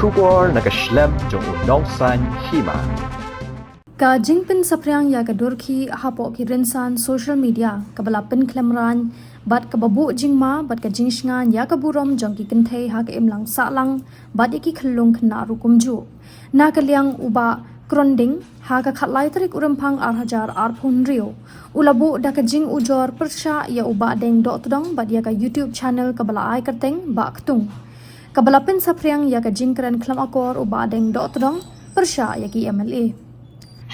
Ujor na Khlem jong unongsan Hima. Ka jingpin sapriang ya ka durki hapo ki rinsan social media kabala pin klemran bat ka babu jingma bat ka jingsngan ya ka burom jong ki kinthe ha ka imlang salang bat ki khlung khna rukumju na ka liang uba kronding ha ka khatlai tarik urampang arhajar arphun rio ulabu da ka jing ujor Pyrshah ya uba deng Dohtdong bat ya ka YouTube channel kabala ai kateng ba ktung kabala pin sapriang ya ka jing Kren Khlem Akor uba deng Dohtdong Pyrshah ya ki MLA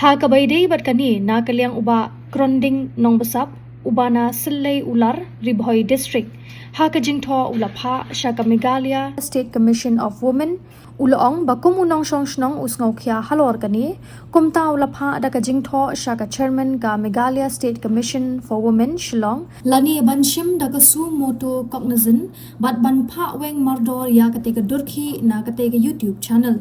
ha kabaidei bat kani na kaliang uba kronding nong besap ubana sillei ular ribhoi district ha ka jingtho ulapha shaka Meghalaya State Commission of Women ulaong bakum unong shongshnong usngau khya halor kani kumta ulapha da ka jingtho shaka chairman ka Meghalaya State Commission for Women Shillong lani banshim da ka su moto cognizant bat ban pha weng mardor ya ka te ka durkhi na ka te ka YouTube channel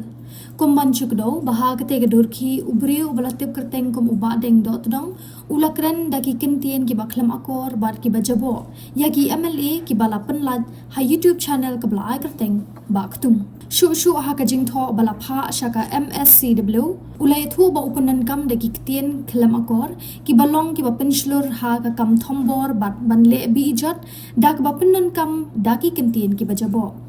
kumban chukdo baha kate gedurki ubriu balatip kerteng kum uba deng Dohtdong ula Kren daki Ktien ki Khlem Akor bar ki bajabo yagi MLA ki balapan lad ha YouTube channel kabla ai kerteng ba ktung shu ha ka jingtho balapha shaka Mscw ulai thu ba upanan kam daki Ktien Khlem Akor ki balong ki penslur ha ka kam thombor bat banle bi ijat dak ba penan kam daki Ktien ki bajabo